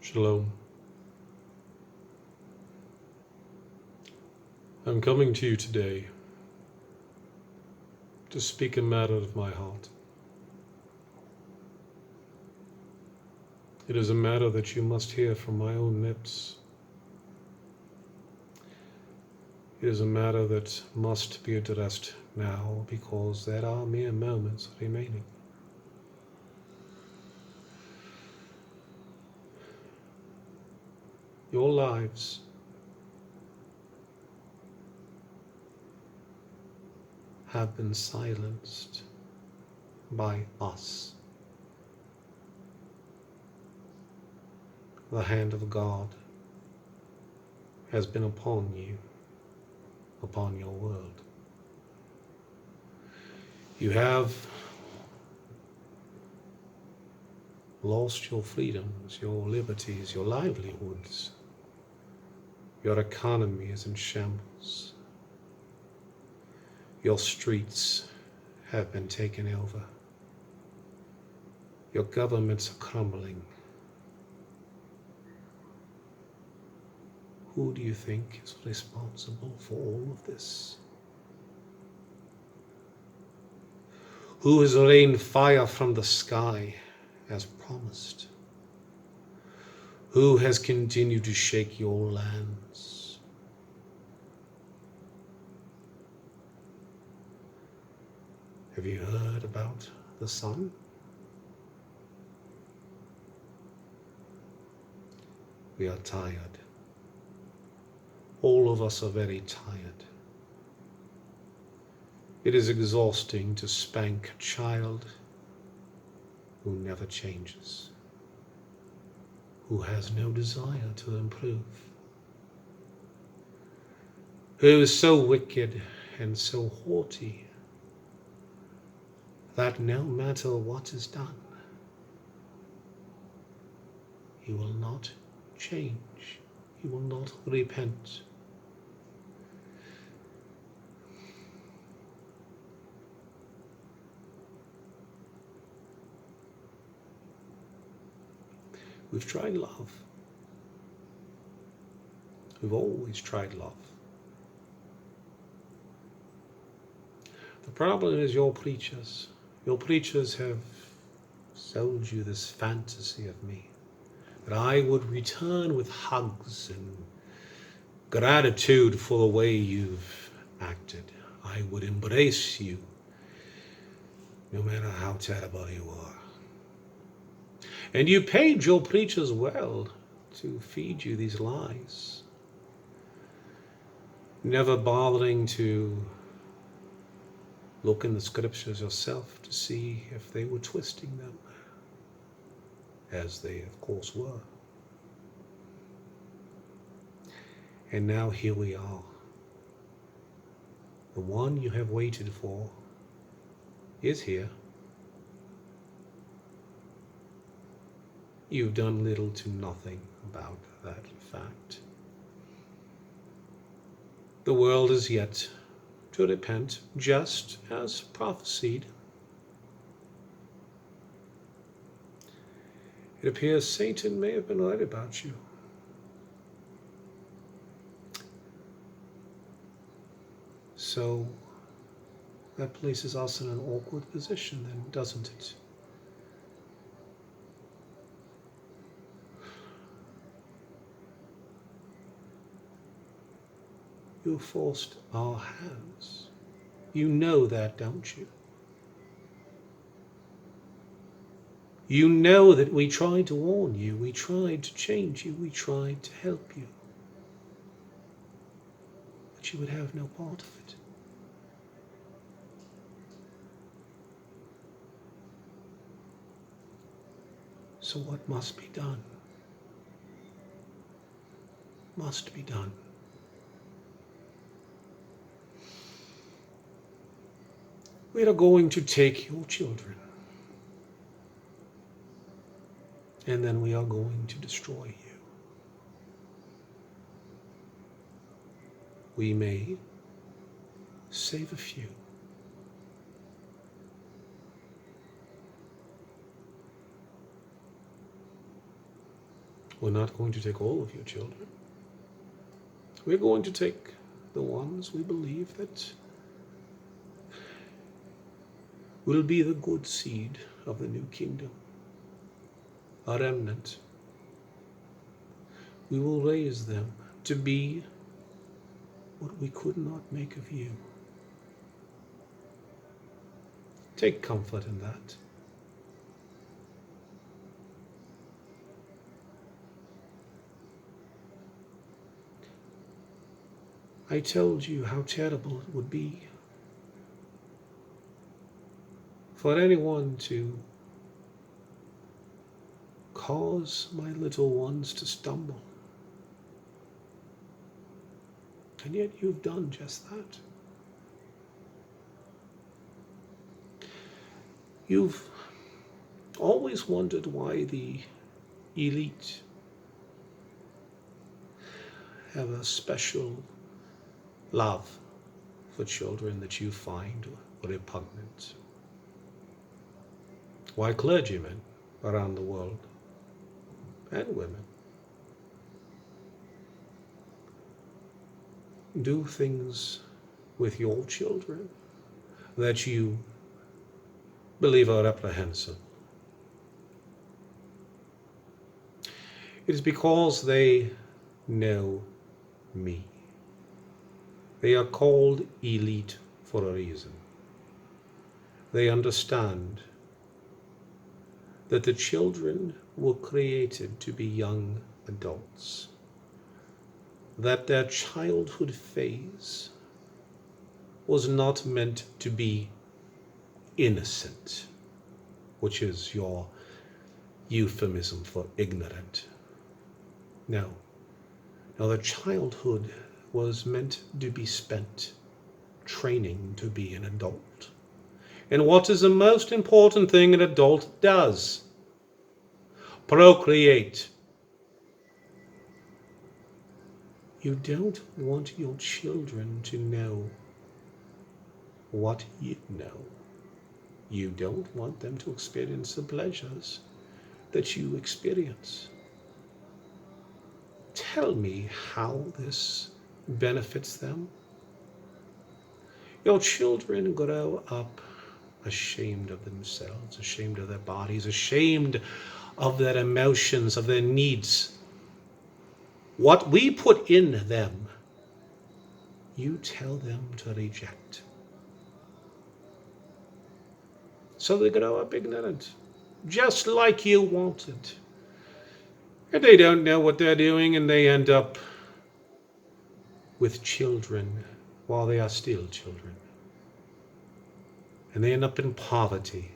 Shalom. I'm coming to you today to speak a matter of my heart. It is a matter that you must hear from my own lips. It is a matter that must be addressed now because there are mere moments remaining. Your lives have been silenced by us. The hand of God has been upon you, upon your world. You have lost your freedoms, your liberties, your livelihoods. Your economy is in shambles. Your streets have been taken over. Your governments are crumbling. Who do you think is responsible for all of this? Who has rained fire from the sky as promised? Who has continued to shake your lands? Have you heard about the sun? We are tired. All of us are very tired. It is exhausting to spank a child who never changes, who has no desire to improve, who is so wicked and so haughty that no matter what is done, he will not change, he will not repent. We've tried love. We've always tried love. The problem is your preachers. Your preachers have sold you this fantasy of me, that I would return with hugs and gratitude for the way you've acted. I would embrace you, no matter how terrible you are. And you paid your preachers well to feed you these lies, never bothering to look in the scriptures yourself to see if they were twisting them, as they of course were. And now here we are. The one you have waited for is here. You've done little to nothing about that fact. The world is yet to repent, just as prophesied. It appears Satan may have been right about you. So that places us in an awkward position then, doesn't it? You forced our hands. You know that, don't you? You know that we tried to warn you, we tried to change you, we tried to help you. But you would have no part of it. So what must be done? Must be done. We are going to take your children, and then we are going to destroy you. We may save a few. We're not going to take all of your children. We're going to take the ones we believe that will be the good seed of the new kingdom, a remnant. We will raise them to be what we could not make of you. Take comfort in that. I told you how terrible it would be for anyone to cause my little ones to stumble. And yet you've done just that. You've always wondered why the elite have a special love for children that you find repugnant. Why clergymen around the world, and women, do things with your children that you believe are reprehensible. It is because they know me. They are called elite for a reason. They understand that the children were created to be young adults, that their childhood phase was not meant to be innocent, which is your euphemism for ignorant. No. Now, their childhood was meant to be spent training to be an adult. And what is the most important thing an adult does? Procreate. You don't want your children to know what you know. You don't want them to experience the pleasures that you experience. Tell me how this benefits them. Your children grow up ashamed of themselves, ashamed of their bodies, ashamed of their emotions, of their needs. What we put in them, you tell them to reject. So they grow up ignorant, just like you wanted. And they don't know what they're doing, and they end up with children while they are still children. And they end up in poverty.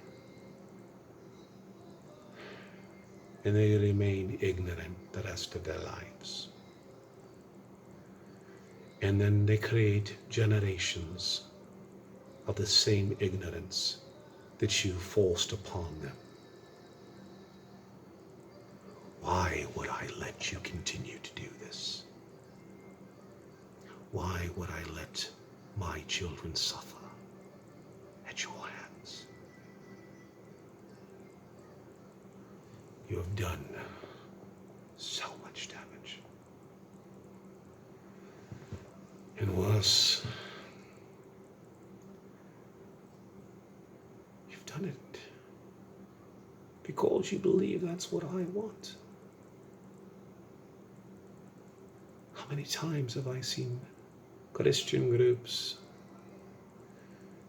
And they remain ignorant the rest of their lives. And then they create generations of the same ignorance that you forced upon them. Why would I let you continue to do this? Why would I let my children suffer at your hands? You have done so much damage. And worse, you've done it because you believe that's what I want. How many times have I seen Christian groups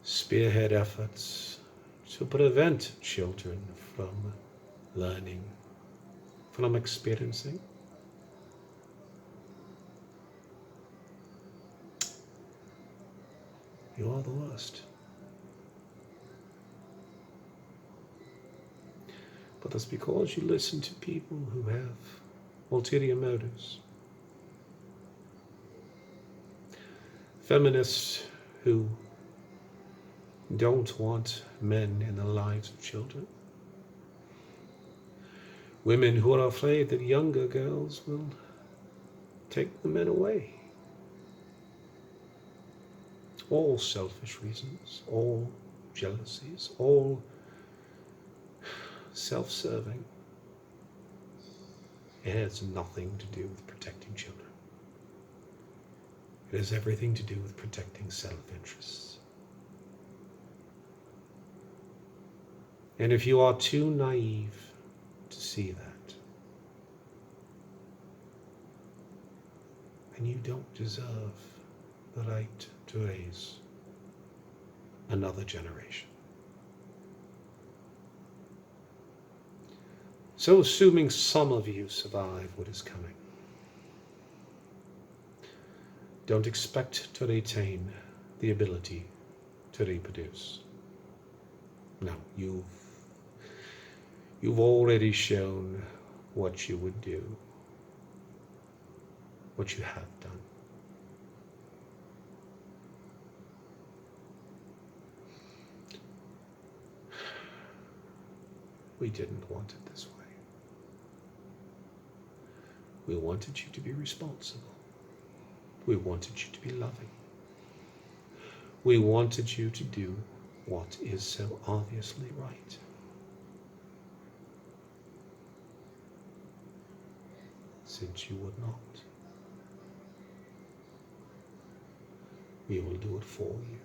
spearhead efforts to prevent children from learning, from experiencing? You are the worst. But that's because you listen to people who have ulterior motives. Feminists who don't want men in the lives of children. Women who are afraid that younger girls will take the men away. All selfish reasons, all jealousies, all self-serving. It has nothing to do with protecting children. It has everything to do with protecting self-interests. And if you are too naive to see that, then you don't deserve the right to raise another generation. So, assuming some of you survive what is coming, don't expect to retain the ability to reproduce. No, you've already shown what you would do, what you have done. We didn't want it this way. We wanted you to be responsible. We wanted you to be loving. We wanted you to do what is so obviously right. Since you would not, we will do it for you.